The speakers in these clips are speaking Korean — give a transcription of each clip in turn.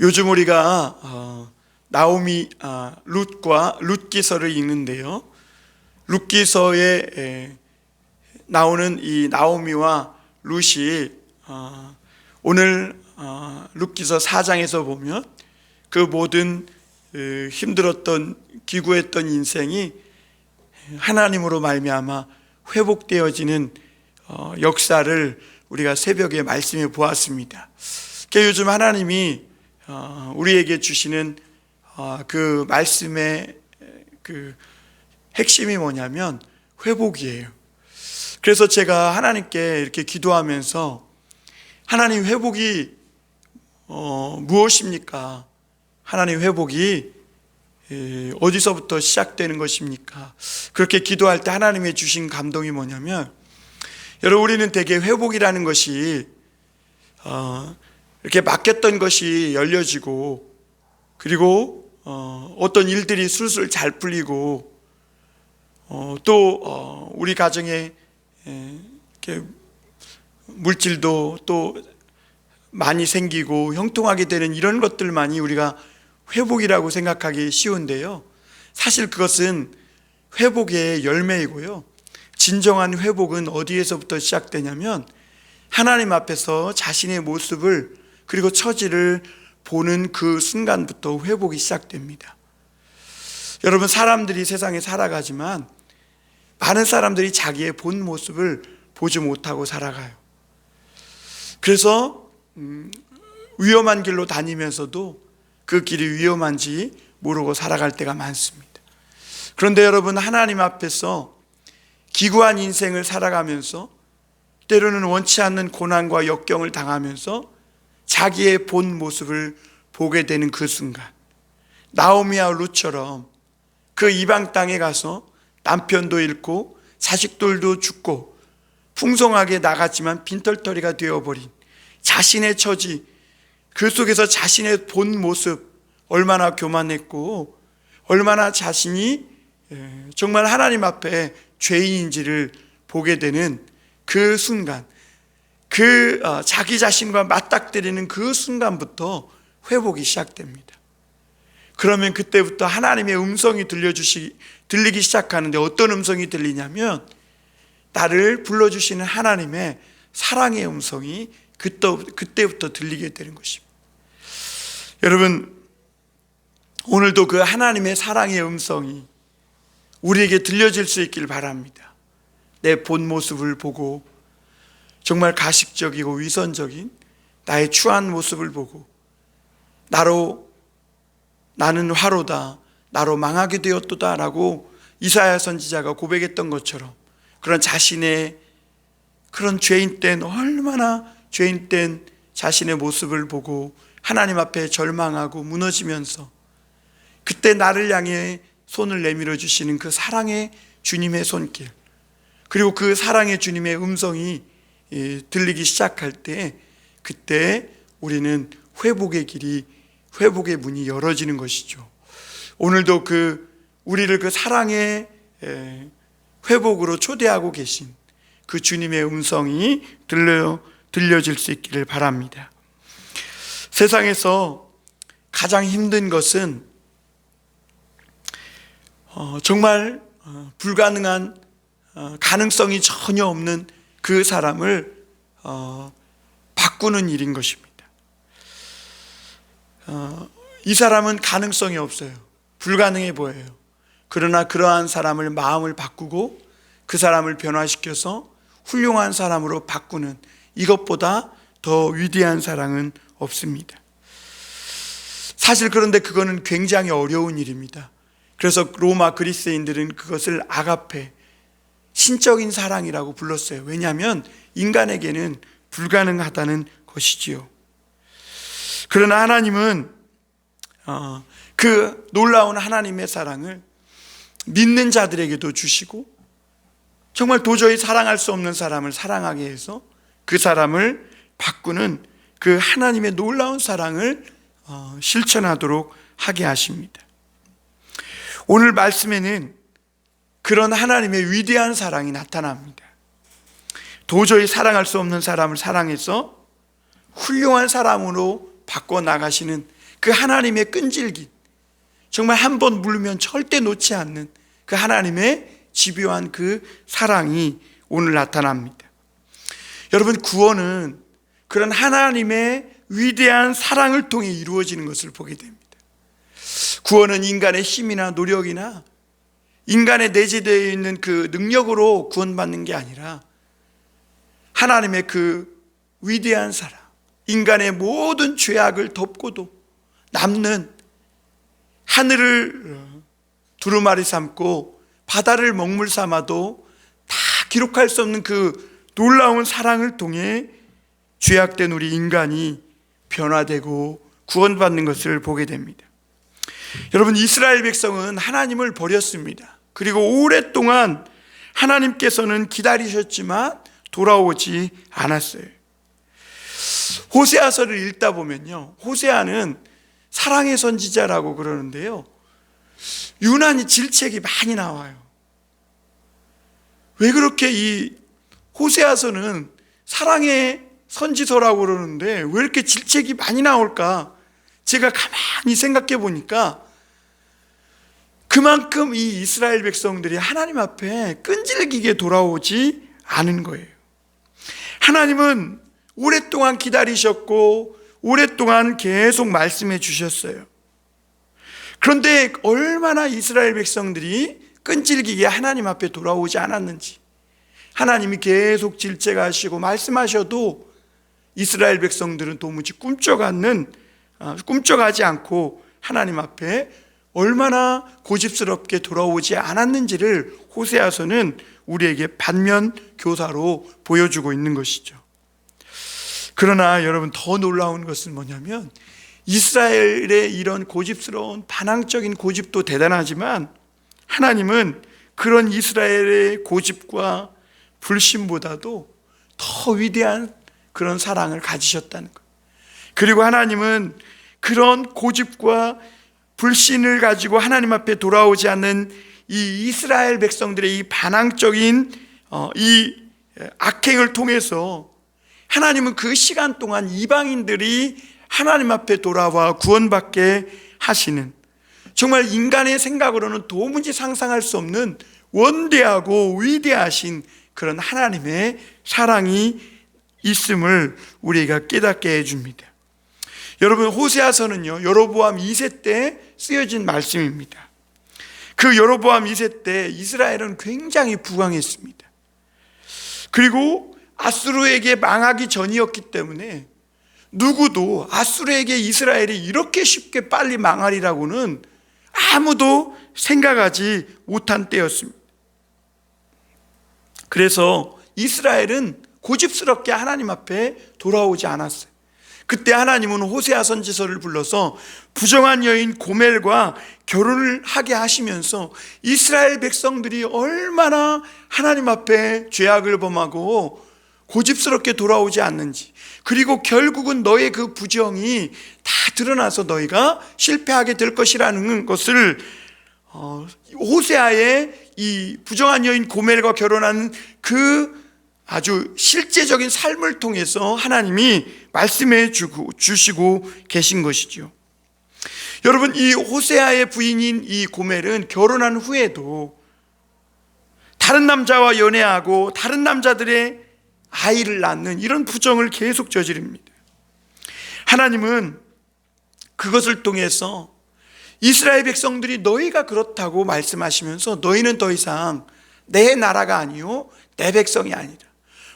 요즘 우리가 나오미 룻과 룻기서를 읽는데요. 룻기서에 나오는 이 나오미와 룻이 오늘 룻기서 4장에서 보면 그 모든 힘들었던 기구했던 인생이 하나님으로 말미암아 회복되어지는 역사를 우리가 새벽에 말씀해 보았습니다. 요즘 하나님이 우리에게 주시는 그 말씀의 그 핵심이 뭐냐면 회복이에요. 그래서 제가 하나님께 이렇게 기도하면서 하나님 회복이 무엇입니까? 하나님 회복이 어디서부터 시작되는 것입니까? 그렇게 기도할 때 하나님이 주신 감동이 뭐냐면, 여러분, 우리는 대개 회복이라는 것이 이렇게 막혔던 것이 열려지고, 그리고 어떤 일들이 술술 잘 풀리고, 또 우리 가정에 이렇게 물질도 또 많이 생기고 형통하게 되는 이런 것들만이 우리가 회복이라고 생각하기 쉬운데요, 사실 그것은 회복의 열매이고요, 진정한 회복은 어디에서부터 시작되냐면 하나님 앞에서 자신의 모습을 그리고 처지를 보는 그 순간부터 회복이 시작됩니다. 여러분, 사람들이 세상에 살아가지만 많은 사람들이 자기의 본 모습을 보지 못하고 살아가요. 그래서 위험한 길로 다니면서도 그 길이 위험한지 모르고 살아갈 때가 많습니다. 그런데 여러분, 하나님 앞에서 기구한 인생을 살아가면서 때로는 원치 않는 고난과 역경을 당하면서 자기의 본 모습을 보게 되는 그 순간, 나오미와 룻처럼 그 이방 땅에 가서 남편도 잃고 자식들도 죽고 풍성하게 나갔지만 빈털터리가 되어버린 자신의 처지, 그 속에서 자신의 본 모습, 얼마나 교만했고 얼마나 자신이 정말 하나님 앞에 죄인인지를 보게 되는 그 순간, 그 자기 자신과 맞닥뜨리는 그 순간부터 회복이 시작됩니다. 그러면 그때부터 하나님의 음성이 들리기 시작하는데, 어떤 음성이 들리냐면 나를 불러주시는 하나님의 사랑의 음성이 그때부터 들리게 되는 것입니다. 여러분, 오늘도 그 하나님의 사랑의 음성이 우리에게 들려질 수 있길 바랍니다. 내 본 모습을 보고 정말 가식적이고 위선적인 나의 추한 모습을 보고 나는 화로다, 나로 망하게 되었도다 라고 이사야 선지자가 고백했던 것처럼, 그런 자신의 그런 죄인된, 얼마나 죄인된 자신의 모습을 보고 하나님 앞에 절망하고 무너지면서 그때 나를 향해 손을 내밀어 주시는 그 사랑의 주님의 손길, 그리고 그 사랑의 주님의 음성이 들리기 시작할 때, 그때 우리는 회복의 문이 열어지는 것이죠. 오늘도 우리를 그 사랑의 회복으로 초대하고 계신 그 주님의 음성이 들려질 수 있기를 바랍니다. 세상에서 가장 힘든 것은 정말 불가능한, 가능성이 전혀 없는 그 사람을 바꾸는 일인 것입니다. 이 사람은 가능성이 없어요. 불가능해 보여요. 그러나 그러한 사람을 마음을 바꾸고 그 사람을 변화시켜서 훌륭한 사람으로 바꾸는, 이것보다 더 위대한 사랑은 없습니다. 사실 그런데 그거는 굉장히 어려운 일입니다. 그래서 로마 그리스인들은 그것을 아가페, 신적인 사랑이라고 불렀어요. 왜냐하면 인간에게는 불가능하다는 것이지요. 그러나 하나님은 그 놀라운 하나님의 사랑을 믿는 자들에게도 주시고, 정말 도저히 사랑할 수 없는 사람을 사랑하게 해서 그 사람을 바꾸는 그 하나님의 놀라운 사랑을 실천하도록 하게 하십니다. 오늘 말씀에는 그런 하나님의 위대한 사랑이 나타납니다. 도저히 사랑할 수 없는 사람을 사랑해서 훌륭한 사람으로 바꿔 나가시는 그 하나님의 끈질긴, 정말 한 번 물으면 절대 놓지 않는 그 하나님의 집요한 그 사랑이 오늘 나타납니다. 여러분, 구원은 그런 하나님의 위대한 사랑을 통해 이루어지는 것을 보게 됩니다. 구원은 인간의 힘이나 노력이나 인간에 내재되어 있는 그 능력으로 구원받는 게 아니라 하나님의 그 위대한 사랑, 인간의 모든 죄악을 덮고도 남는 하늘을 두루마리 삼고 바다를 먹물 삼아도 다 기록할 수 없는 그 놀라운 사랑을 통해 죄악된 우리 인간이 변화되고 구원받는 것을 보게 됩니다. 여러분, 이스라엘 백성은 하나님을 버렸습니다. 그리고 오랫동안 하나님께서는 기다리셨지만 돌아오지 않았어요. 호세아서를 읽다 보면요, 호세아는 사랑의 선지자라고 그러는데요, 유난히 질책이 많이 나와요. 왜 그렇게 이 호세아서는 사랑의 선지서라고 그러는데 왜 이렇게 질책이 많이 나올까? 제가 가만히 생각해 보니까 그만큼 이 이스라엘 백성들이 하나님 앞에 끈질기게 돌아오지 않은 거예요. 하나님은 오랫동안 기다리셨고 오랫동안 계속 말씀해 주셨어요. 그런데 얼마나 이스라엘 백성들이 끈질기게 하나님 앞에 돌아오지 않았는지, 하나님이 계속 질책하시고 말씀하셔도 이스라엘 백성들은 도무지 꿈쩍하지 않고 하나님 앞에 얼마나 고집스럽게 돌아오지 않았는지를 호세아서는 우리에게 반면 교사로 보여주고 있는 것이죠. 그러나 여러분, 더 놀라운 것은 뭐냐면 이스라엘의 이런 고집스러운 반항적인 고집도 대단하지만 하나님은 그런 이스라엘의 고집과 불신보다도 더 위대한 그런 사랑을 가지셨다는 것. 그리고 하나님은 그런 고집과 불신을 가지고 하나님 앞에 돌아오지 않는 이 이스라엘 백성들의 이 반항적인 이 악행을 통해서 하나님은 그 시간 동안 이방인들이 하나님 앞에 돌아와 구원받게 하시는, 정말 인간의 생각으로는 도무지 상상할 수 없는 원대하고 위대하신 그런 하나님의 사랑이 있음을 우리가 깨닫게 해줍니다. 여러분, 호세아서는요, 여로보암 2세 때 쓰여진 말씀입니다. 그 여로보암 2세 때 이스라엘은 굉장히 부강했습니다. 그리고 아수르에게 망하기 전이었기 때문에 누구도 아수르에게 이스라엘이 이렇게 쉽게 빨리 망하리라고는 아무도 생각하지 못한 때였습니다. 그래서 이스라엘은 고집스럽게 하나님 앞에 돌아오지 않았어요. 그때 하나님은 호세아 선지서를 불러서 부정한 여인 고멜과 결혼을 하게 하시면서 이스라엘 백성들이 얼마나 하나님 앞에 죄악을 범하고 고집스럽게 돌아오지 않는지, 그리고 결국은 너의 그 부정이 다 드러나서 너희가 실패하게 될 것이라는 것을 호세아의 이 부정한 여인 고멜과 결혼한 그 아주 실제적인 삶을 통해서 하나님이 말씀해 주시고 계신 것이죠. 여러분, 이 호세아의 부인인 이 고멜은 결혼한 후에도 다른 남자와 연애하고 다른 남자들의 아이를 낳는 이런 부정을 계속 저지릅니다. 하나님은 그것을 통해서 이스라엘 백성들이 너희가 그렇다고 말씀하시면서 너희는 더 이상 내 나라가 아니요 내 백성이 아니라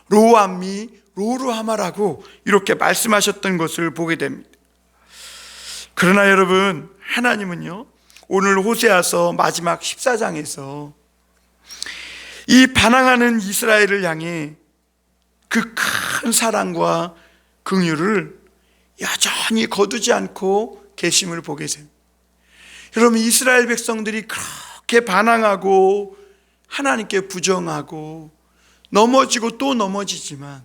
로암미 로루하마라고 이렇게 말씀하셨던 것을 보게 됩니다. 그러나 여러분, 하나님은요, 오늘 호세아서 마지막 14장에서 이 반항하는 이스라엘을 향해 그 큰 사랑과 긍휼을 여전히 거두지 않고 계심을 보게 됩니다. 여러분, 이스라엘 백성들이 그렇게 반항하고 하나님께 부정하고 넘어지고 또 넘어지지만,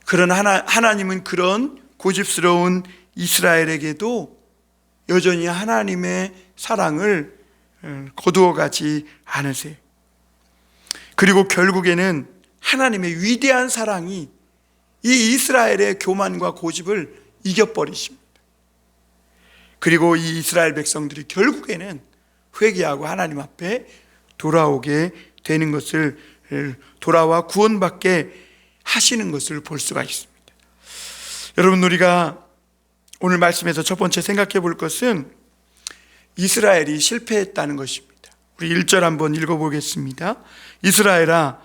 그런 하나님은 그런 고집스러운 이스라엘에게도 여전히 하나님의 사랑을 거두어 가지 않으세요. 그리고 결국에는 하나님의 위대한 사랑이 이 이스라엘의 교만과 고집을 이겨버리십니다. 그리고 이 이스라엘 백성들이 결국에는 회개하고 하나님 앞에 돌아오게 되는 것을, 돌아와 구원받게 하시는 것을 볼 수가 있습니다. 여러분, 우리가 오늘 말씀에서 첫 번째 생각해 볼 것은 이스라엘이 실패했다는 것입니다. 우리 1절 한번 읽어보겠습니다. 이스라엘아,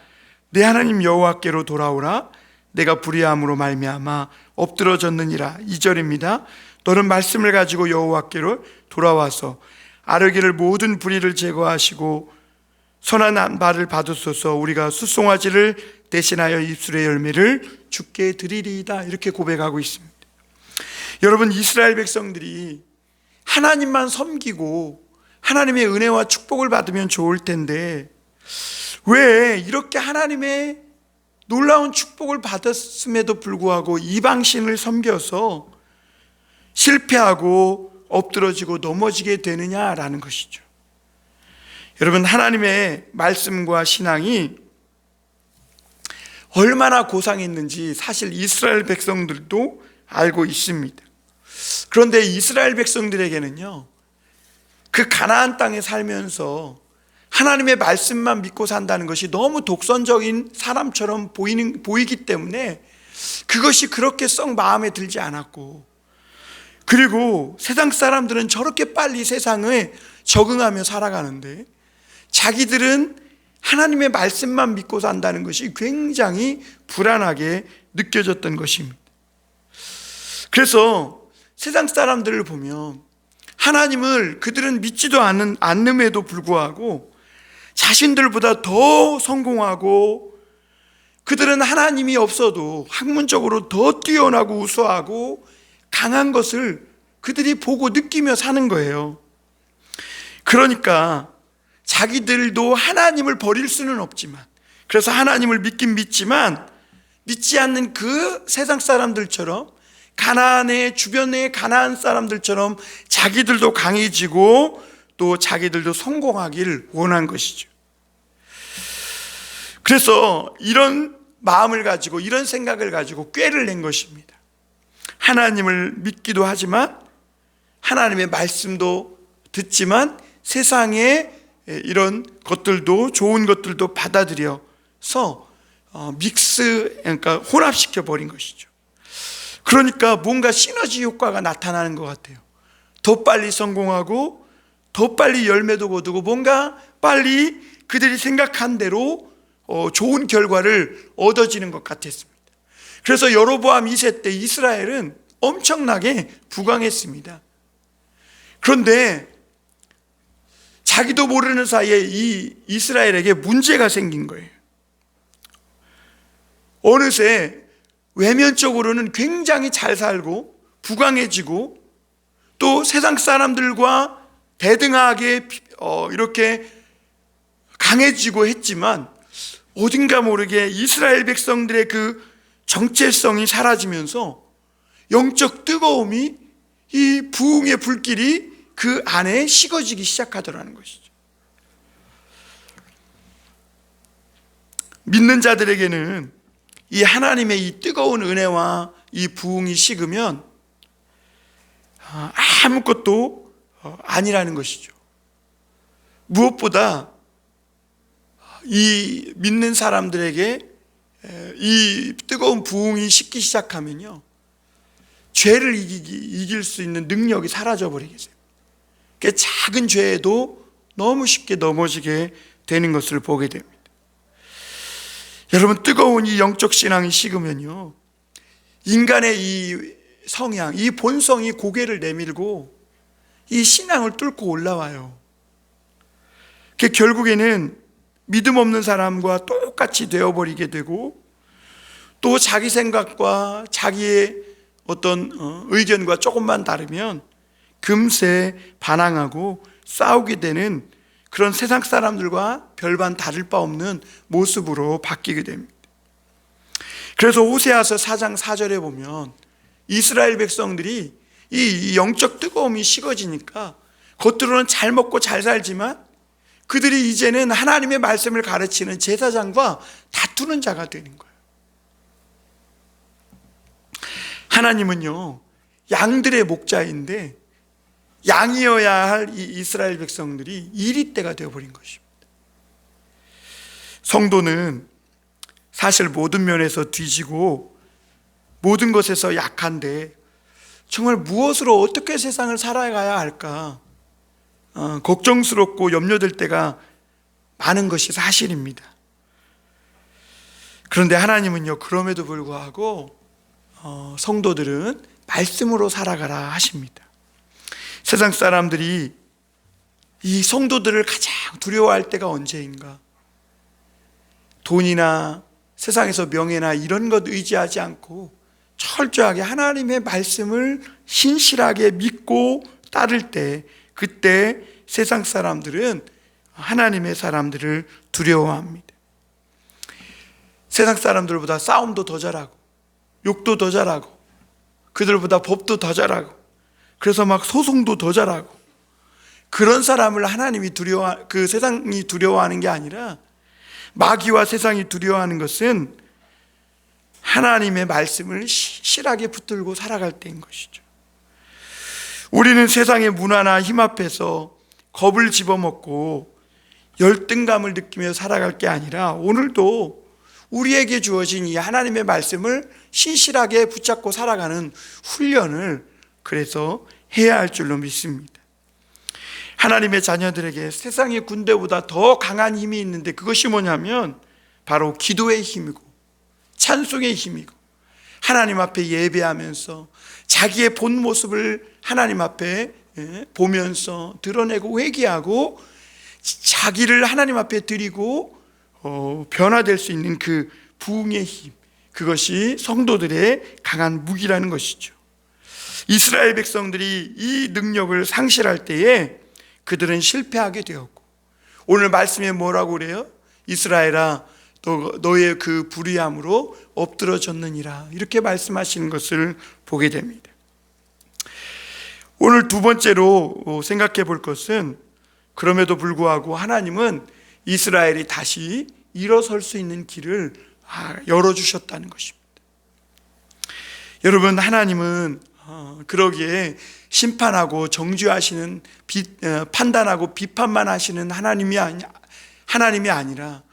내 하나님 여호와께로 돌아오라. 내가 불의함으로 말미암아 엎드러졌느니라. 2절입니다. 너는 말씀을 가지고 여호와께로 돌아와서 아르기를 모든 불의를 제거하시고 선한 말을 받으소서. 우리가 숫송아지를 대신하여 입술의 열매를 주께 드리리이다. 이렇게 고백하고 있습니다. 여러분, 이스라엘 백성들이 하나님만 섬기고 하나님의 은혜와 축복을 받으면 좋을 텐데 왜 이렇게 하나님의 놀라운 축복을 받았음에도 불구하고 이방신을 섬겨서 실패하고 엎드러지고 넘어지게 되느냐라는 것이죠. 여러분, 하나님의 말씀과 신앙이 얼마나 고상했는지 사실 이스라엘 백성들도 알고 있습니다. 그런데 이스라엘 백성들에게는요, 그 가나안 땅에 살면서 하나님의 말씀만 믿고 산다는 것이 너무 독선적인 사람처럼 보이기 때문에 그것이 그렇게 썩 마음에 들지 않았고, 그리고 세상 사람들은 저렇게 빨리 세상에 적응하며 살아가는데 자기들은 하나님의 말씀만 믿고 산다는 것이 굉장히 불안하게 느껴졌던 것입니다. 그래서 세상 사람들을 보면 하나님을 그들은 믿지도 않음에도 불구하고 자신들보다 더 성공하고, 그들은 하나님이 없어도 학문적으로 더 뛰어나고 우수하고 강한 것을 그들이 보고 느끼며 사는 거예요. 그러니까 자기들도 하나님을 버릴 수는 없지만, 그래서 하나님을 믿긴 믿지만 믿지 않는 그 세상 사람들처럼, 가나안의 주변의 가나안 사람들처럼 자기들도 강해지고 또 자기들도 성공하길 원한 것이죠. 그래서 이런 마음을 가지고, 이런 생각을 가지고 꾀를 낸 것입니다. 하나님을 믿기도 하지만 하나님의 말씀도 듣지만 세상의 이런 것들도, 좋은 것들도 받아들여서 그러니까 혼합시켜 버린 것이죠. 그러니까 뭔가 시너지 효과가 나타나는 것 같아요. 더 빨리 성공하고 더 빨리 열매도 거두고 뭔가 빨리 그들이 생각한 대로 좋은 결과를 얻어지는 것 같았습니다. 그래서 여로보암 2세 때 이스라엘은 엄청나게 부강했습니다. 그런데 자기도 모르는 사이에 이 이스라엘에게 문제가 생긴 거예요. 어느새 외면적으로는 굉장히 잘 살고 부강해지고 또 세상 사람들과 대등하게 이렇게 강해지고 했지만 어딘가 모르게 이스라엘 백성들의 그 정체성이 사라지면서 영적 뜨거움이, 이 부흥의 불길이 그 안에 식어지기 시작하더라는 것이죠. 믿는 자들에게는 이 하나님의 이 뜨거운 은혜와 이 부흥이 식으면 아무것도 아니라는 것이죠. 무엇보다 이 믿는 사람들에게 이 뜨거운 부흥이 식기 시작하면요, 죄를 이길 수 있는 능력이 사라져 버리겠어요. 작은 죄에도 너무 쉽게 넘어지게 되는 것을 보게 됩니다. 여러분, 뜨거운 이 영적 신앙이 식으면요, 인간의 이 성향, 이 본성이 고개를 내밀고 이 신앙을 뚫고 올라와요. 결국에는 믿음 없는 사람과 똑같이 되어버리게 되고, 또 자기 생각과 자기의 어떤 의견과 조금만 다르면 금세 반항하고 싸우게 되는 그런 세상 사람들과 별반 다를 바 없는 모습으로 바뀌게 됩니다. 그래서 호세아서 4장 4절에 보면 이스라엘 백성들이 이 영적 뜨거움이 식어지니까 겉으로는 잘 먹고 잘 살지만 그들이 이제는 하나님의 말씀을 가르치는 제사장과 다투는 자가 되는 거예요. 하나님은요, 양들의 목자인데 양이어야 할 이 이스라엘 백성들이 이리떼가 되어버린 것입니다. 성도는 사실 모든 면에서 뒤지고 모든 것에서 약한데 정말 무엇으로 어떻게 세상을 살아가야 할까 걱정스럽고 염려될 때가 많은 것이 사실입니다. 그런데 하나님은요, 그럼에도 불구하고 성도들은 말씀으로 살아가라 하십니다. 세상 사람들이 이 성도들을 가장 두려워할 때가 언제인가? 돈이나 세상에서 명예나 이런 것 의지하지 않고 철저하게 하나님의 말씀을 신실하게 믿고 따를 때, 그때 세상 사람들은 하나님의 사람들을 두려워합니다. 세상 사람들보다 싸움도 더 잘하고 욕도 더 잘하고 그들보다 법도 더 잘하고 그래서 막 소송도 더 잘하고 그런 사람을 하나님이 그 세상이 두려워하는 게 아니라 마귀와 세상이 두려워하는 것은 하나님의 말씀을 실하게 붙들고 살아갈 때인 것이죠. 우리는 세상의 문화나 힘 앞에서 겁을 집어먹고 열등감을 느끼며 살아갈 게 아니라 오늘도 우리에게 주어진 이 하나님의 말씀을 신실하게 붙잡고 살아가는 훈련을 그래서 해야 할 줄로 믿습니다. 하나님의 자녀들에게 세상의 군대보다 더 강한 힘이 있는데 그것이 뭐냐면 바로 기도의 힘이고 찬송의 힘이고 하나님 앞에 예배하면서 자기의 본 모습을 하나님 앞에 보면서 드러내고 회개하고 자기를 하나님 앞에 드리고 변화될 수 있는 그 부흥의 힘, 그것이 성도들의 강한 무기라는 것이죠. 이스라엘 백성들이 이 능력을 상실할 때에 그들은 실패하게 되었고, 오늘 말씀에 뭐라고 그래요? 이스라엘아, 너의 그 불의함으로 엎드러졌느니라, 이렇게 말씀하시는 것을 보게 됩니다. 오늘 두 번째로 생각해 볼 것은, 그럼에도 불구하고 하나님은 이스라엘이 다시 일어설 수 있는 길을 열어주셨다는 것입니다. 여러분, 하나님은 그러기에 심판하고 정죄하시는, 판단하고 비판만 하시는 하나님이 아니라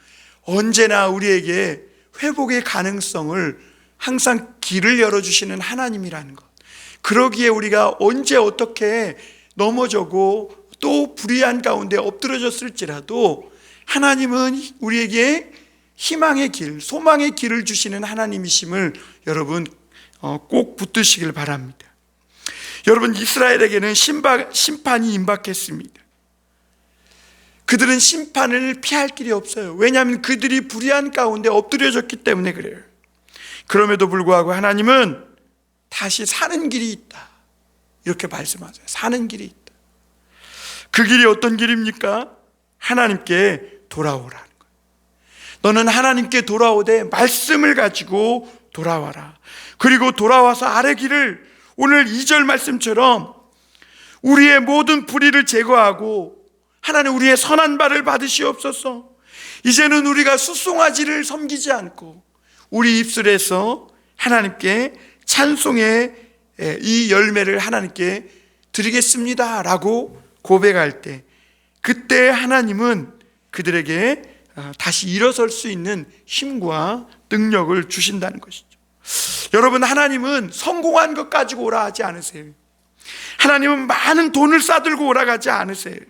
언제나 우리에게 회복의 가능성을 항상 길을 열어주시는 하나님이라는 것. 그러기에 우리가 언제 어떻게 넘어져고 또 불의한 가운데 엎드러졌을지라도 하나님은 우리에게 희망의 길, 소망의 길을 주시는 하나님이심을 여러분 꼭 붙드시길 바랍니다. 여러분, 이스라엘에게는 심판이 임박했습니다. 그들은 심판을 피할 길이 없어요. 왜냐하면 그들이 불의한 가운데 엎드려졌기 때문에 그래요. 그럼에도 불구하고 하나님은 다시 사는 길이 있다, 이렇게 말씀하세요. 사는 길이 있다. 그 길이 어떤 길입니까? 하나님께 돌아오라는 거예요. 너는 하나님께 돌아오되 말씀을 가지고 돌아와라. 그리고 돌아와서 아래 길을, 오늘 2절 말씀처럼 우리의 모든 불의를 제거하고 하나님 우리의 선한 발을 받으시옵소서. 이제는 우리가 숫송아지를 섬기지 않고 우리 입술에서 하나님께 찬송의 이 열매를 하나님께 드리겠습니다 라고 고백할 때, 그때 하나님은 그들에게 다시 일어설 수 있는 힘과 능력을 주신다는 것이죠. 여러분, 하나님은 성공한 것 가지고 오라 하지 않으세요. 하나님은 많은 돈을 싸들고 오라 하지 않으세요.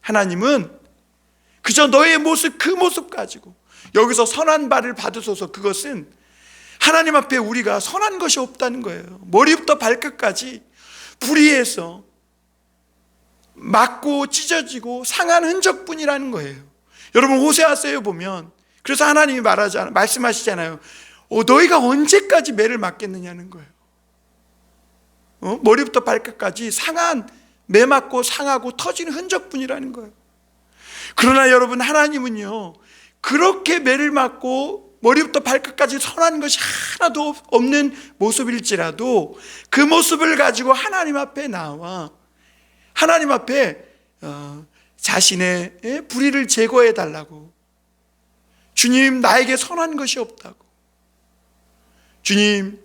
하나님은 그저 너의 모습, 그 모습 가지고 여기서 선한 발을 받으소서. 그것은 하나님 앞에 우리가 선한 것이 없다는 거예요. 머리부터 발끝까지 불의해서 맞고 찢어지고 상한 흔적뿐이라는 거예요. 여러분, 호세아서에 보면 그래서 하나님이 말씀하시잖아요. 너희가 언제까지 매를 맞겠느냐는 거예요. 머리부터 발끝까지 상한, 매 맞고 상하고 터진 흔적뿐이라는 거예요. 그러나 여러분, 하나님은요, 그렇게 매를 맞고 머리부터 발끝까지 선한 것이 하나도 없는 모습일지라도 그 모습을 가지고 하나님 앞에 나와 하나님 앞에 자신의 불의를 제거해 달라고, 주님, 나에게 선한 것이 없다고, 주님,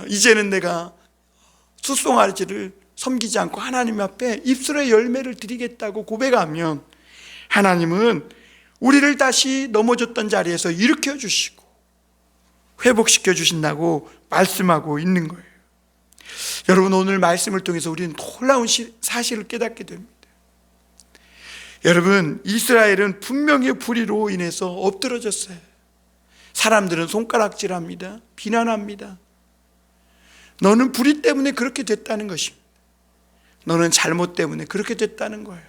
이제는 내가 숫송아지를 섬기지 않고 하나님 앞에 입술의 열매를 드리겠다고 고백하면 하나님은 우리를 다시 넘어졌던 자리에서 일으켜 주시고 회복시켜 주신다고 말씀하고 있는 거예요. 여러분, 오늘 말씀을 통해서 우리는 놀라운 사실을 깨닫게 됩니다. 여러분, 이스라엘은 분명히 불의로 인해서 엎드러졌어요. 사람들은 손가락질합니다. 비난합니다. 너는 불의 때문에 그렇게 됐다는 것입니다. 너는 잘못 때문에 그렇게 됐다는 거예요.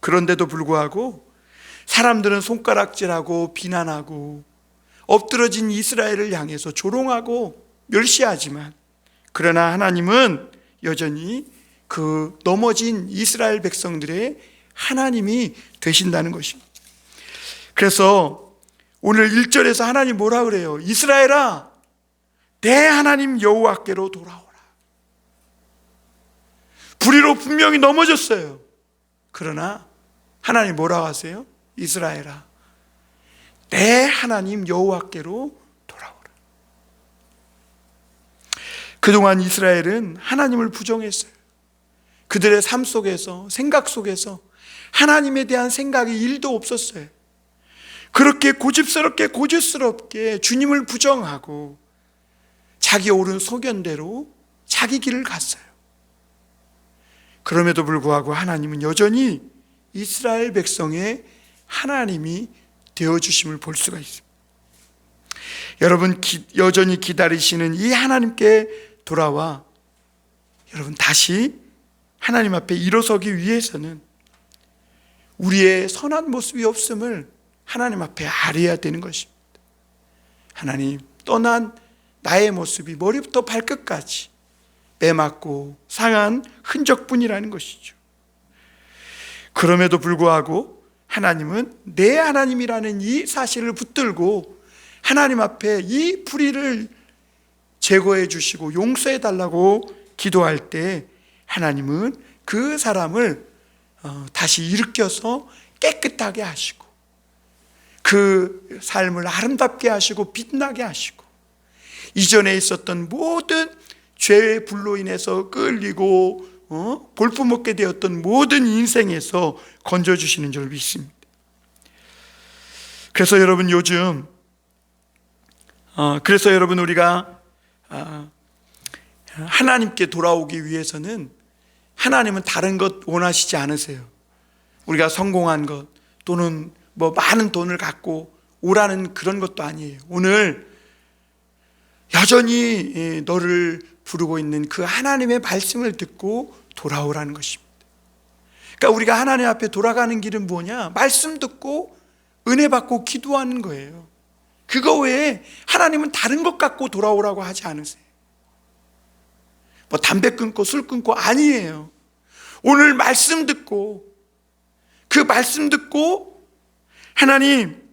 그런데도 불구하고 사람들은 손가락질하고 비난하고 엎드러진 이스라엘을 향해서 조롱하고 멸시하지만, 그러나 하나님은 여전히 그 넘어진 이스라엘 백성들의 하나님이 되신다는 것입니다. 그래서 오늘 1절에서 하나님 뭐라 그래요? 이스라엘아, 내 하나님 여호와께로 돌아오라. 불의로 분명히 넘어졌어요. 그러나 하나님 뭐라고 하세요? 이스라엘아, 내 하나님 여호와께로 돌아오라. 그동안 이스라엘은 하나님을 부정했어요. 그들의 삶 속에서, 생각 속에서 하나님에 대한 생각이 1도 없었어요. 그렇게 고집스럽게 주님을 부정하고 자기 옳은 소견대로 자기 길을 갔어요. 그럼에도 불구하고 하나님은 여전히 이스라엘 백성의 하나님이 되어주심을 볼 수가 있습니다. 여러분, 여전히 기다리시는 이 하나님께 돌아와 여러분 다시 하나님 앞에 일어서기 위해서는 우리의 선한 모습이 없음을 하나님 앞에 알아야 되는 것입니다. 하나님, 떠난 나의 모습이 머리부터 발끝까지 매맞고 상한 흔적뿐이라는 것이죠. 그럼에도 불구하고 하나님은 내 하나님이라는 이 사실을 붙들고 하나님 앞에 이 불의를 제거해 주시고 용서해 달라고 기도할 때 하나님은 그 사람을 다시 일으켜서 깨끗하게 하시고 그 삶을 아름답게 하시고 빛나게 하시고 이전에 있었던 모든 죄의 불로 인해서 끌리고 볼품없게 되었던 모든 인생에서 건져주시는 줄 믿습니다. 그래서 여러분, 요즘 우리가 하나님께 돌아오기 위해서는 하나님은 다른 것 원하시지 않으세요. 우리가 성공한 것 또는 뭐 많은 돈을 갖고 오라는 그런 것도 아니에요. 오늘 여전히 너를 부르고 있는 그 하나님의 말씀을 듣고 돌아오라는 것입니다. 그러니까 우리가 하나님 앞에 돌아가는 길은 뭐냐? 말씀 듣고 은혜 받고 기도하는 거예요. 그거 외에 하나님은 다른 것 갖고 돌아오라고 하지 않으세요. 뭐 담배 끊고 술 끊고 아니에요. 오늘 말씀 듣고 그 말씀 듣고 하나님,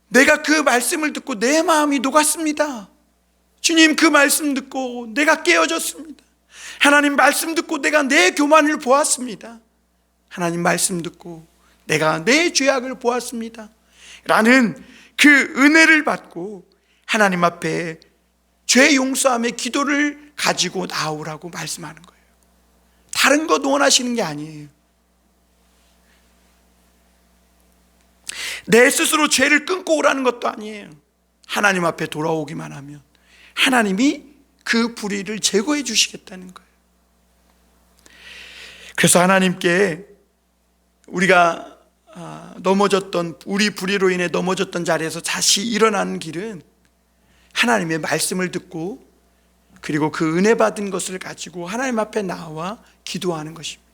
내가 그 말씀을 듣고 내 마음이 녹았습니다. 주님, 그 말씀 듣고 내가 깨어졌습니다. 하나님, 말씀 듣고 내가 내 교만을 보았습니다. 하나님, 말씀 듣고 내가 내 죄악을 보았습니다. 라는 그 은혜를 받고 하나님 앞에 죄 용서함의 기도를 가지고 나오라고 말씀하는 거예요. 다른 것 원하시는 게 아니에요. 내 스스로 죄를 끊고 오라는 것도 아니에요. 하나님 앞에 돌아오기만 하면 하나님이 그 불의를 제거해 주시겠다는 거예요. 그래서 하나님께 우리가 넘어졌던, 우리 불의로 인해 넘어졌던 자리에서 다시 일어나는 길은 하나님의 말씀을 듣고 그리고 그 은혜 받은 것을 가지고 하나님 앞에 나와 기도하는 것입니다.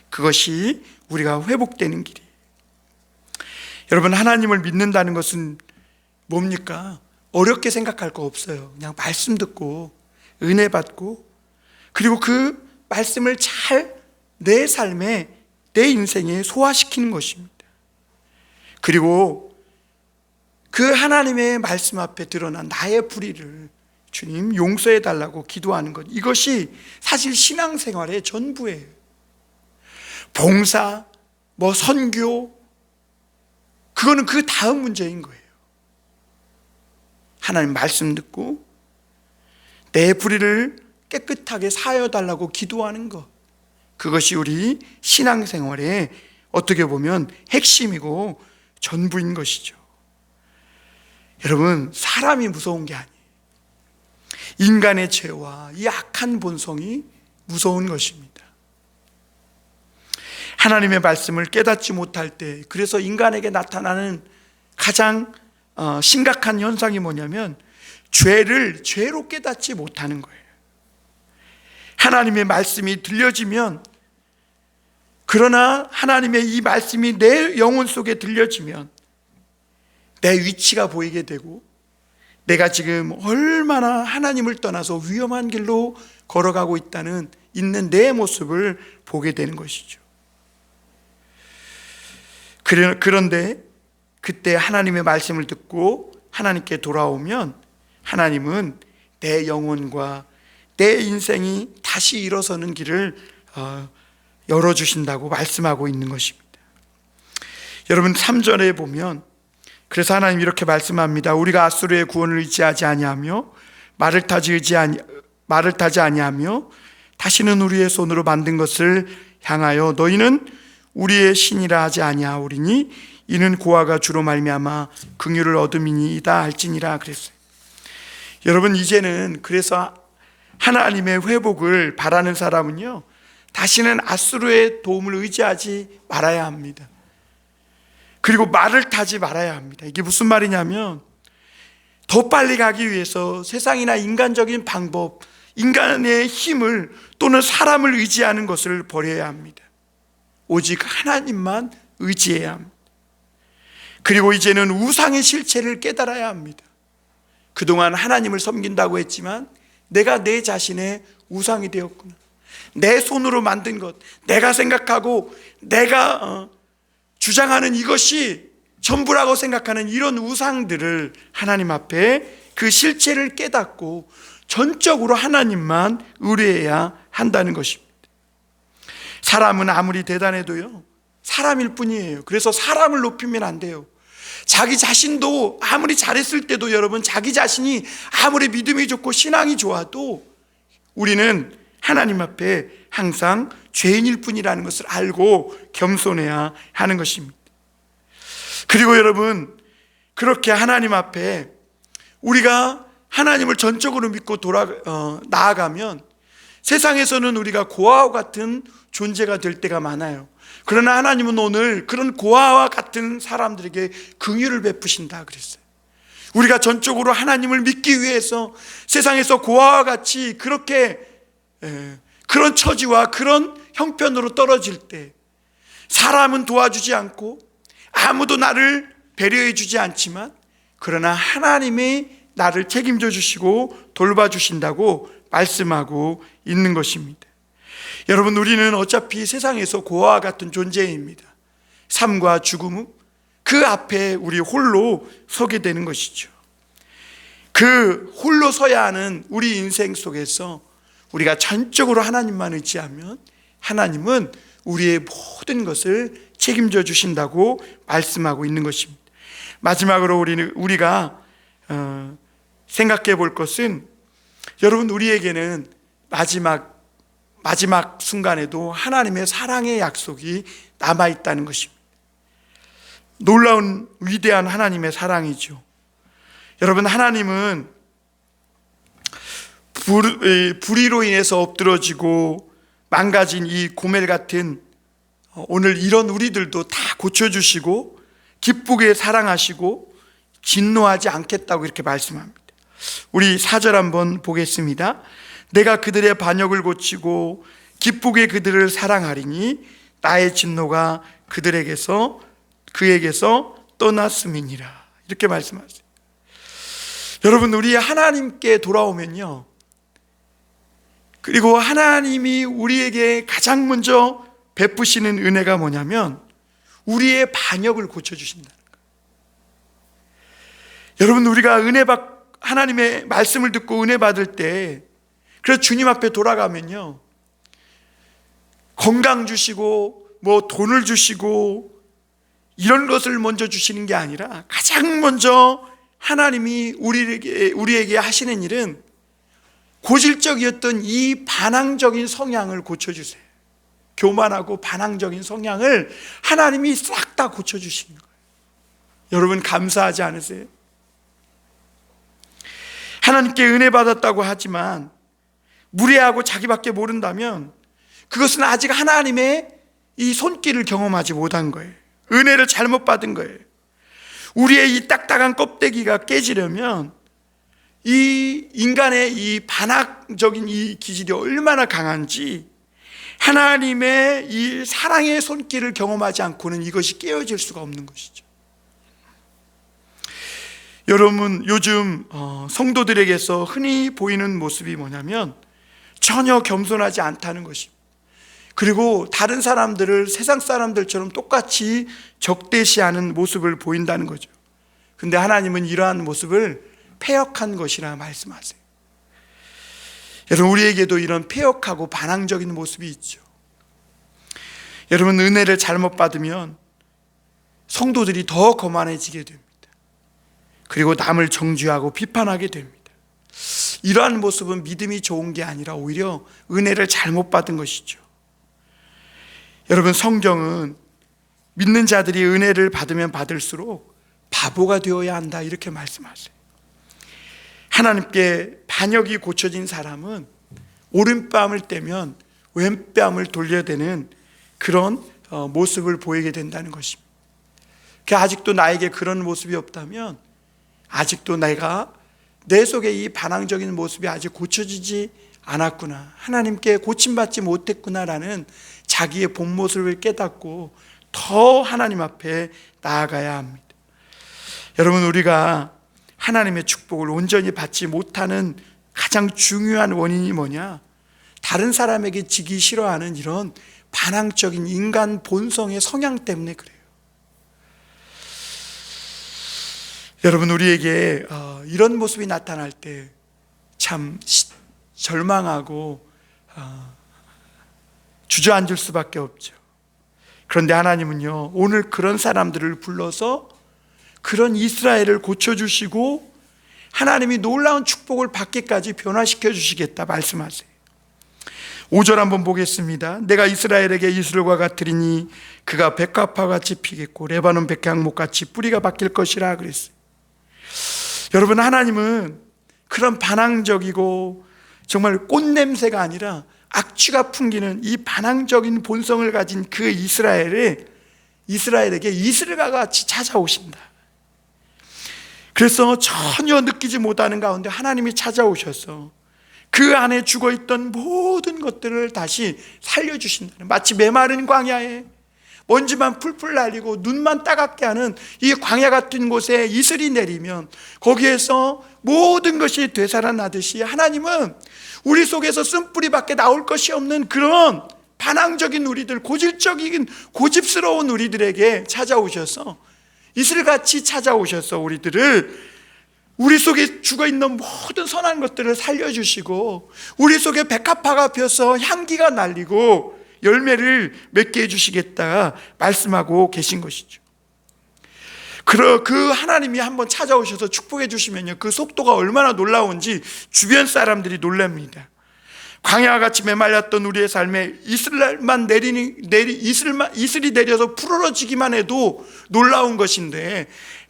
그것이 우리가 회복되는 길이에요. 여러분, 하나님을 믿는다는 것은 뭡니까? 어렵게 생각할 거 없어요. 그냥 말씀 듣고 은혜 받고 그리고 그 말씀을 잘 내 삶에, 내 인생에 소화시키는 것입니다. 그리고 그 하나님의 말씀 앞에 드러난 나의 불의를 주님 용서해 달라고 기도하는 것, 이것이 사실 신앙생활의 전부예요. 봉사, 뭐 선교, 그거는 그 다음 문제인 거예요. 하나님 말씀 듣고 내 불의를 깨끗하게 사여달라고 기도하는 것, 그것이 우리 신앙생활의 어떻게 보면 핵심이고 전부인 것이죠. 여러분, 사람이 무서운 게 아니에요. 인간의 죄와 이 악한 본성이 무서운 것입니다. 하나님의 말씀을 깨닫지 못할 때, 그래서 인간에게 나타나는 가장 심각한 현상이 뭐냐면 죄를 죄로 깨닫지 못하는 거예요. 하나님의 말씀이 들려지면, 그러나 하나님의 이 말씀이 내 영혼 속에 들려지면 내 위치가 보이게 되고, 내가 지금 얼마나 하나님을 떠나서 위험한 길로 걸어가고 있는 내 모습을 보게 되는 것이죠. 그런데 그때 하나님의 말씀을 듣고 하나님께 돌아오면 하나님은 내 영혼과 내 인생이 다시 일어서는 길을 열어주신다고 말씀하고 있는 것입니다. 여러분, 3절에 보면, 그래서 하나님 이렇게 말씀합니다. 우리가 앗수르의 구원을 의지하지 아니하며 말을 타지 아니하며 다시는 우리의 손으로 만든 것을 향하여 너희는 우리의 신이라 하지 아니하오리니 이는 고아가 주로 말미암아 긍휼을 얻음이니이다 할지니라 그랬어요. 여러분, 이제는 그래서 하나님의 회복을 바라는 사람은요, 다시는 앗수르의 도움을 의지하지 말아야 합니다. 그리고 말을 타지 말아야 합니다. 이게 무슨 말이냐면, 더 빨리 가기 위해서 세상이나 인간적인 방법, 인간의 힘을 또는 사람을 의지하는 것을 버려야 합니다. 오직 하나님만 의지해야 합니다. 그리고 이제는 우상의 실체를 깨달아야 합니다. 그동안 하나님을 섬긴다고 했지만 내가 내 자신의 우상이 되었구나. 내 손으로 만든 것, 내가 생각하고 내가 주장하는 이것이 전부라고 생각하는 이런 우상들을 하나님 앞에 그 실체를 깨닫고 전적으로 하나님만 의뢰해야 한다는 것입니다. 사람은 아무리 대단해도요, 사람일 뿐이에요. 그래서 사람을 높이면 안 돼요. 자기 자신도 아무리 잘했을 때도, 여러분, 자기 자신이 아무리 믿음이 좋고 신앙이 좋아도 우리는 하나님 앞에 항상 죄인일 뿐이라는 것을 알고 겸손해야 하는 것입니다. 그리고 여러분, 그렇게 하나님 앞에 우리가 하나님을 전적으로 믿고 나아가면 세상에서는 우리가 고아와 같은 존재가 될 때가 많아요. 그러나 하나님은 오늘 그런 고아와 같은 사람들에게 긍휼을 베푸신다 그랬어요. 우리가 전적으로 하나님을 믿기 위해서 세상에서 고아와 같이 그렇게 그런 처지와 그런 형편으로 떨어질 때, 사람은 도와주지 않고 아무도 나를 배려해 주지 않지만, 그러나 하나님이 나를 책임져 주시고 돌봐주신다고 말씀하고 있는 것입니다. 여러분, 우리는 어차피 세상에서 고아와 같은 존재입니다. 삶과 죽음, 그 앞에 우리 홀로 서게 되는 것이죠. 그 홀로 서야 하는 우리 인생 속에서 우리가 전적으로 하나님만 의지하면 하나님은 우리의 모든 것을 책임져 주신다고 말씀하고 있는 것입니다. 마지막으로 우리가 생각해 볼 것은, 여러분, 우리에게는 마지막 순간에도 하나님의 사랑의 약속이 남아있다는 것입니다. 놀라운 위대한 하나님의 사랑이죠. 여러분, 하나님은 불의로 인해서 엎드러지고 망가진 이 고멜 같은 오늘 이런 우리들도 다 고쳐주시고 기쁘게 사랑하시고 진노하지 않겠다고 이렇게 말씀합니다. 우리 4절 한번 보겠습니다. 내가 그들의 반역을 고치고 기쁘게 그들을 사랑하리니 나의 진노가 그에게서 떠났음이니라. 이렇게 말씀하세요. 여러분, 우리 하나님께 돌아오면요, 그리고 하나님이 우리에게 가장 먼저 베푸시는 은혜가 뭐냐면 우리의 반역을 고쳐주신다는 거예요. 여러분, 우리가 하나님의 말씀을 듣고 은혜 받을 때, 그래서 주님 앞에 돌아가면요, 건강 주시고 돈을 주시고 이런 것을 먼저 주시는 게 아니라 가장 먼저 하나님이 우리에게 하시는 일은 고질적이었던 이 반항적인 성향을 고쳐주세요. 교만하고 반항적인 성향을 하나님이 싹 다 고쳐주신 거예요. 여러분 감사하지 않으세요? 하나님께 은혜 받았다고 하지만 무례하고 자기밖에 모른다면 그것은 아직 하나님의 이 손길을 경험하지 못한 거예요. 은혜를 잘못 받은 거예요. 우리의 이 딱딱한 껍데기가 깨지려면 이 인간의 이 반항적인 이 기질이 얼마나 강한지 하나님의 이 사랑의 손길을 경험하지 않고는 이것이 깨어질 수가 없는 것이죠. 여러분, 요즘 성도들에게서 흔히 보이는 모습이 뭐냐면 전혀 겸손하지 않다는 것입니다. 그리고 다른 사람들을 세상 사람들처럼 똑같이 적대시하는 모습을 보인다는 거죠. 근데 하나님은 이러한 모습을 패역한 것이라 말씀하세요. 여러분, 우리에게도 이런 패역하고 반항적인 모습이 있죠. 여러분, 은혜를 잘못 받으면 성도들이 더 거만해지게 됩니다. 그리고 남을 정죄하고 비판하게 됩니다. 이러한 모습은 믿음이 좋은 게 아니라 오히려 은혜를 잘못 받은 것이죠. 여러분, 성경은 믿는 자들이 은혜를 받으면 받을수록 바보가 되어야 한다 이렇게 말씀하세요. 하나님께 반역이 고쳐진 사람은 오른뺨을 떼면 왼뺨을 돌려대는 그런 모습을 보이게 된다는 것입니다. 아직도 나에게 그런 모습이 없다면 아직도 내가 내 속에 이 반항적인 모습이 아직 고쳐지지 않았구나, 하나님께 고침받지 못했구나라는 자기의 본 모습을 깨닫고 더 하나님 앞에 나아가야 합니다. 여러분, 우리가 하나님의 축복을 온전히 받지 못하는 가장 중요한 원인이 뭐냐? 다른 사람에게 지기 싫어하는 이런 반항적인 인간 본성의 성향 때문에 그래요. 여러분, 우리에게 이런 모습이 나타날 때 참 절망하고 주저앉을 수밖에 없죠. 그런데 하나님은요, 오늘 그런 사람들을 불러서 그런 이스라엘을 고쳐주시고 하나님이 놀라운 축복을 받기까지 변화시켜 주시겠다 말씀하세요. 5절 한번 보겠습니다. 내가 이스라엘에게 이슬과 같으리니 그가 백합화 같이 피겠고 레바논 백향목 같이 뿌리가 바뀔 것이라 그랬어요. 여러분, 하나님은 그런 반항적이고 정말 꽃냄새가 아니라 악취가 풍기는 이 반항적인 본성을 가진 그 이스라엘에게 이슬과 같이 찾아오신다. 그래서 전혀 느끼지 못하는 가운데 하나님이 찾아오셔서 그 안에 죽어있던 모든 것들을 다시 살려주신다는, 마치 메마른 광야에 먼지만 풀풀 날리고 눈만 따갑게 하는 이 광야 같은 곳에 이슬이 내리면 거기에서 모든 것이 되살아나듯이 하나님은 우리 속에서 쓴뿌리밖에 나올 것이 없는 그런 반항적인 우리들, 고질적인 고집스러운 우리들에게 찾아오셔서 이슬같이 찾아오셔서 우리 속에 죽어있는 모든 선한 것들을 살려주시고 우리 속에 백합화가 펴서 향기가 날리고 열매를 맺게 해주시겠다 말씀하고 계신 것이죠. 그 하나님이 한번 찾아오셔서 축복해 주시면요, 그 속도가 얼마나 놀라운지 주변 사람들이 놀랍니다. 광야같이 메말랐던 우리의 삶에 이슬이 내려서 푸르러지기만 해도 놀라운 것인데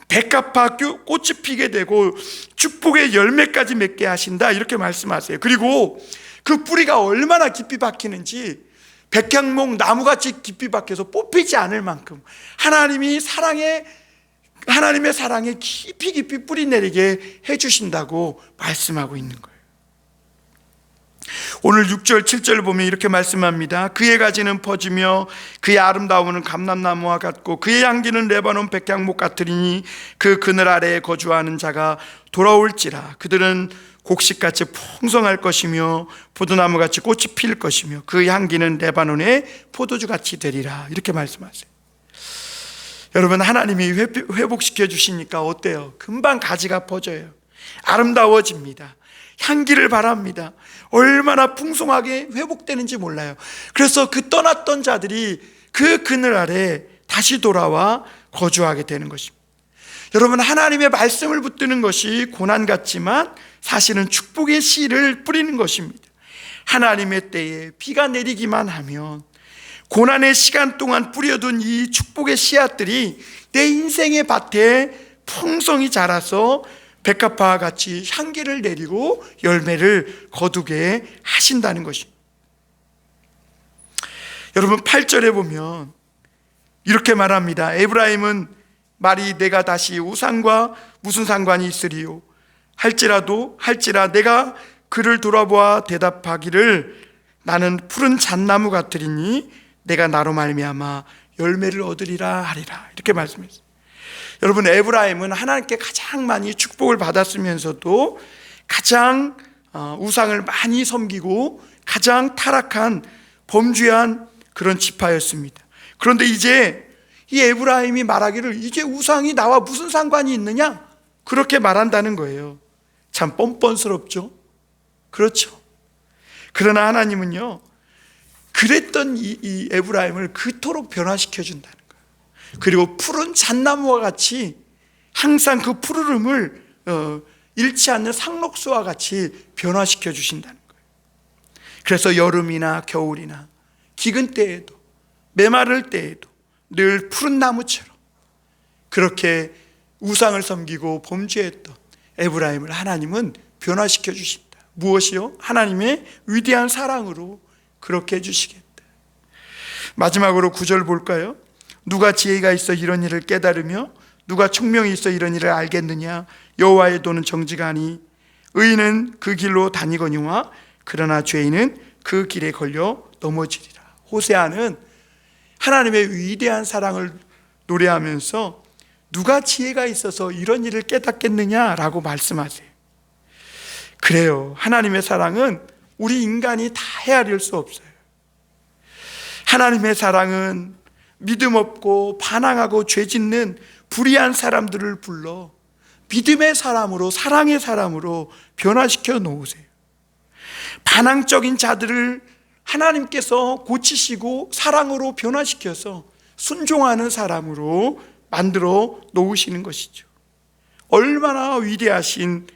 백합화 꽃이 피게 되고 축복의 열매까지 맺게 하신다 이렇게 말씀하세요. 그리고 그 뿌리가 얼마나 깊이 박히는지 백향목 나무같이 깊이 박혀서 뽑히지 않을 만큼 하나님의 사랑에 깊이 뿌리 내리게 해주신다고 말씀하고 있는 거예요. 오늘 6절 7절 보면 이렇게 말씀합니다. 그의 가지는 퍼지며 그의 아름다움은 감람나무와 같고 그의 향기는 레바논 백향목 같으리니 그 그늘 아래에 거주하는 자가 돌아올지라. 그들은 곡식같이 풍성할 것이며 포도나무같이 꽃이 필 것이며 그 향기는 레바논의 포도주같이 되리라. 이렇게 말씀하세요. 여러분, 하나님이 회복시켜 주시니까 어때요? 금방 가지가 퍼져요. 아름다워집니다. 향기를 바랍니다. 얼마나 풍성하게 회복되는지 몰라요. 그래서 그 떠났던 자들이 그 그늘 아래 다시 돌아와 거주하게 되는 것입니다. 여러분, 하나님의 말씀을 붙드는 것이 고난 같지만 사실은 축복의 씨를 뿌리는 것입니다. 하나님의 때에 비가 내리기만 하면 고난의 시간 동안 뿌려둔 이 축복의 씨앗들이 내 인생의 밭에 풍성히 자라서 백합화와 같이 향기를 내리고 열매를 거두게 하신다는 것입니다. 여러분, 8절에 보면 이렇게 말합니다. 에브라임은 말이 내가 다시 우상과 무슨 상관이 있으리요? 할지라 내가 그를 돌아보아 대답하기를 나는 푸른 잣나무 같으리니 내가 나로 말미암아 열매를 얻으리라 하리라. 이렇게 말씀했어요. 여러분, 에브라임은 하나님께 가장 많이 축복을 받았으면서도 가장 우상을 많이 섬기고 가장 타락한 범죄한 그런 지파였습니다. 그런데 이제 이 에브라임이 말하기를 이제 우상이 나와 무슨 상관이 있느냐? 그렇게 말한다는 거예요. 참 뻔뻔스럽죠? 그렇죠. 그러나 하나님은요, 그랬던 이 에브라임을 그토록 변화시켜 준다는 거예요. 그리고 푸른 잣나무와 같이 항상 그 푸르름을 잃지 않는 상록수와 같이 변화시켜 주신다는 거예요. 그래서 여름이나 겨울이나 기근 때에도 메마를 때에도 늘 푸른 나무처럼 그렇게 우상을 섬기고 범죄했던 에브라임을 하나님은 변화시켜 주신다. 무엇이요? 하나님의 위대한 사랑으로 그렇게 해주시겠다. 마지막으로 9절 볼까요? 누가 지혜가 있어 이런 일을 깨달으며 누가 총명이 있어 이런 일을 알겠느냐? 여호와의 도는 정지가 아니 의인은 그 길로 다니거니와 그러나 죄인은 그 길에 걸려 넘어지리라. 호세아는 하나님의 위대한 사랑을 노래하면서 누가 지혜가 있어서 이런 일을 깨닫겠느냐라고 말씀하세요. 그래요. 하나님의 사랑은 우리 인간이 다 헤아릴 수 없어요. 하나님의 사랑은 믿음 없고 반항하고 죄 짓는 불의한 사람들을 불러 믿음의 사람으로, 사랑의 사람으로 변화시켜 놓으세요. 반항적인 자들을 하나님께서 고치시고 사랑으로 변화시켜서 순종하는 사람으로 만들어 놓으시는 것이죠. 얼마나 위대하신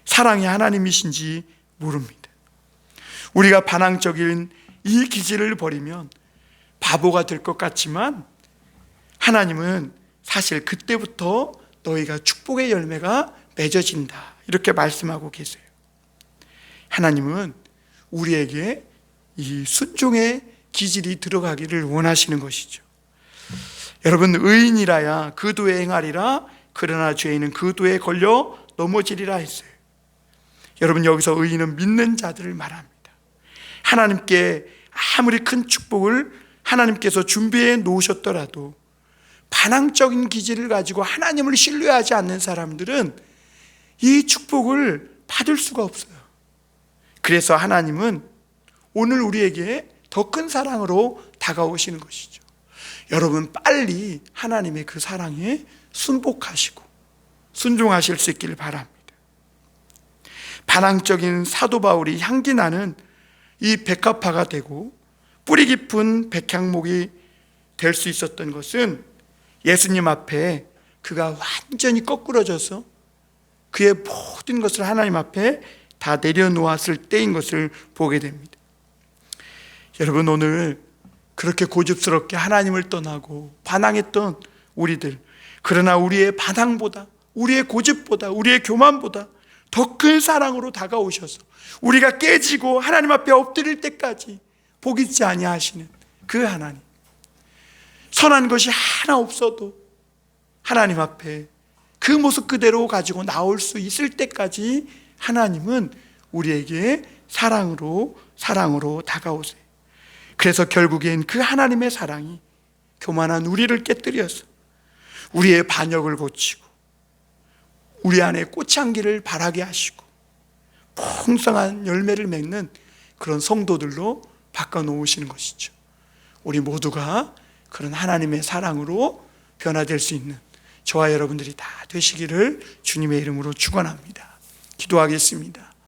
사랑의 하나님이신지 모릅니다. 우리가 반항적인 이 기질을 버리면 바보가 될 것 같지만 하나님은 사실 그때부터 너희가 축복의 열매가 맺어진다, 이렇게 말씀하고 계세요. 하나님은 우리에게 이 순종의 기질이 들어가기를 원하시는 것이죠. 여러분, 의인이라야 그 도에 행하리라 그러나 죄인은 그 도에 걸려 넘어지리라 했어요. 여러분, 여기서 의인은 믿는 자들을 말합니다. 하나님께 아무리 큰 축복을 하나님께서 준비해 놓으셨더라도 반항적인 기질을 가지고 하나님을 신뢰하지 않는 사람들은 이 축복을 받을 수가 없어요. 그래서 하나님은 오늘 우리에게 더 큰 사랑으로 다가오시는 것이죠. 여러분, 빨리 하나님의 그 사랑에 순복하시고 순종하실 수 있기를 바랍니다. 반항적인 사도 바울이 향기 나는 이 백합화가 되고 뿌리 깊은 백향목이 될 수 있었던 것은 예수님 앞에 그가 완전히 거꾸러져서 그의 모든 것을 하나님 앞에 다 내려놓았을 때인 것을 보게 됩니다. 여러분, 오늘 그렇게 고집스럽게 하나님을 떠나고 반항했던 우리들, 그러나 우리의 반항보다, 우리의 고집보다, 우리의 교만보다 더 큰 사랑으로 다가오셔서 우리가 깨지고 하나님 앞에 엎드릴 때까지 포기치 아니하시는 그 하나님, 선한 것이 하나 없어도 하나님 앞에 그 모습 그대로 가지고 나올 수 있을 때까지 하나님은 우리에게 사랑으로 다가오세요. 그래서 결국엔 그 하나님의 사랑이 교만한 우리를 깨뜨려서 우리의 반역을 고치고 우리 안에 꽃향기를 바라게 하시고 풍성한 열매를 맺는 그런 성도들로 바꿔놓으시는 것이죠. 우리 모두가 그런 하나님의 사랑으로 변화될 수 있는 저와 여러분들이 다 되시기를 주님의 이름으로 축원합니다. 기도하겠습니다.